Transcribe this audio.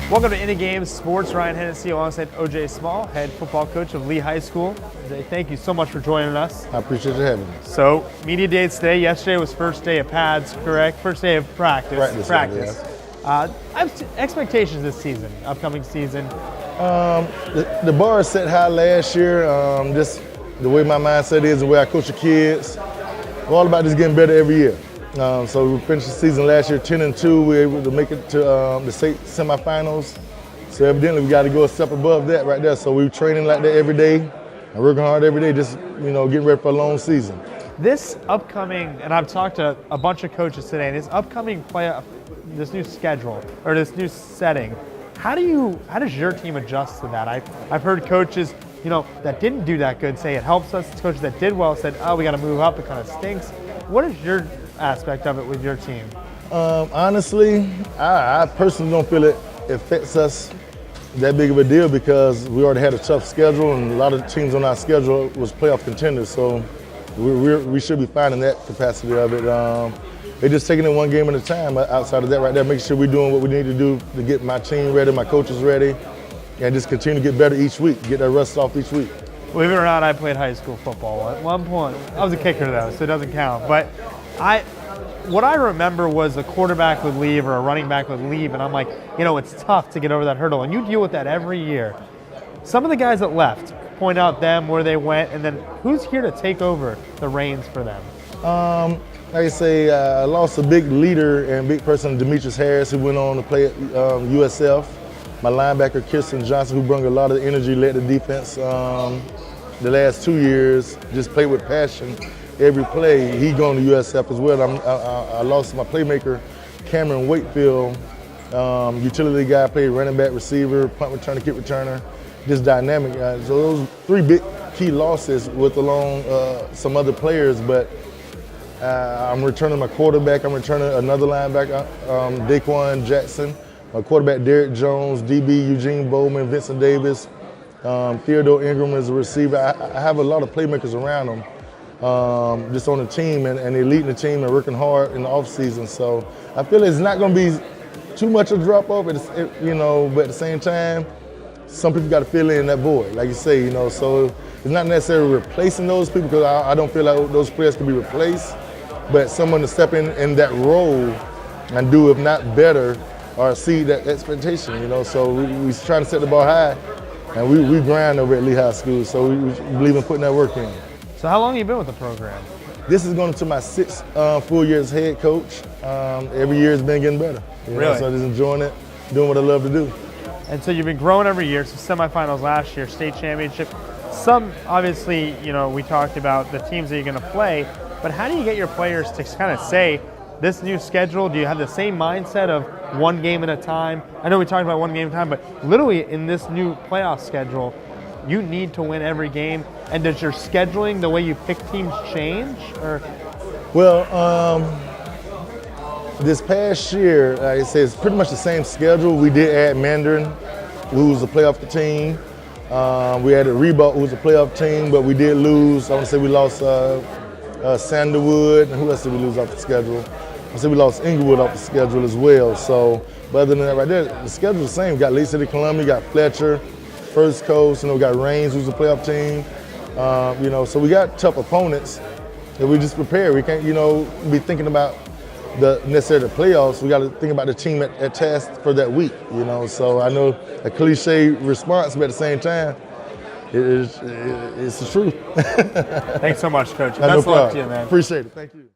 Welcome to Into Games Sports. Ryan Hennessy alongside OJ Small, head football coach of Lee High School. OJ, thank you so much for joining us. I appreciate you having me. So, media day today. Yesterday was first day of pads, correct? First day of practice. Practice. Expectations this season, upcoming season. The bar is set high last year. Just the way my mindset is, the way I coach the kids. We're all about just getting better every year. So we finished the season last year 10-2. We were able to make it to the state semifinals. So evidently we got to go a step above that right there. So we're training like that every day and working hard every day, just getting ready for a long season. This upcoming, and I've talked to a bunch of coaches today, this upcoming playoff, this new schedule or this new setting, how does your team adjust to that? I've heard coaches that didn't do that good say it helps us. Coaches that did well said, oh, we got to move up, it kind of stinks. What is your aspect of it with your team? Honestly, I personally don't feel it affects us that big of a deal because we already had a tough schedule and a lot of teams on our schedule was playoff contenders. So we should be fine in that capacity of it. They're just taking it one game at a time. Outside of that right there, making sure we're doing what we need to do to get my team ready, my coaches ready, and just continue to get better each week, get that rust off each week. Believe it or not, I played high school football at one point. I was a kicker though, so it doesn't count. But what I remember was a quarterback would leave or a running back would leave, and I'm like, it's tough to get over that hurdle, and you deal with that every year. Some of the guys that left, point out them, where they went, and then who's here to take over the reins for them? Like I say, I lost a big leader and big person, Demetrius Harris, who went on to play at USF. My linebacker, Kirsten Johnson, who brought a lot of energy, led the defense the last 2 years, just played with passion every play. He going to USF as well. I lost my playmaker, Cameron Wakefield, utility guy, played running back, receiver, punt returner, kick returner, just dynamic. So those three big key losses with along some other players, but I'm returning my quarterback. I'm returning another linebacker, Daquan Jackson, my quarterback Derek Jones, DB Eugene Bowman, Vincent Davis, Theodore Ingram is a receiver. I have a lot of playmakers around them, just on the team, and they're leading the team and working hard in the offseason. So I feel it's not going to be too much of a drop off, but at the same time, some people got to fill in that void, like you say, So it's not necessarily replacing those people because I don't feel like those players can be replaced, but someone to step in that role and do, if not better, or exceed that expectation, So we trying to set the bar high, and we grind over at Lee High School, so we believe in putting that work in. So how long have you been with the program? This is going to my 6th full year as head coach. Every year it's been getting better. Really? So I'm just enjoying it, doing what I love to do. And so you've been growing every year, so semifinals last year, state championship. Some, obviously, we talked about the teams that you're going to play, but how do you get your players to kind of say, this new schedule, do you have the same mindset of one game at a time? I know we talked about one game at a time, but literally in this new playoff schedule, you need to win every game. And does your scheduling, the way you pick teams, change? Or? Well, this past year, like I said, it's pretty much the same schedule. We did add Mandarin, who was a playoff team. We added Reebok, who was a playoff team, but we did lose. I want to say we lost Sandalwood, and who else did we lose off the schedule? I said we lost Inglewood off the schedule as well. So, but other than that right there, the schedule's the same. We got Lake City, Columbia, got Fletcher, First Coast, we got Rains, who's a playoff team. So we got tough opponents that we just prepare. We can't, be thinking about necessarily the playoffs. We got to think about the team at task for that week, So I know a cliche response, but at the same time, it's the truth. Thanks so much, Coach. No Best of luck problem. to you, man. Appreciate it. Thank you.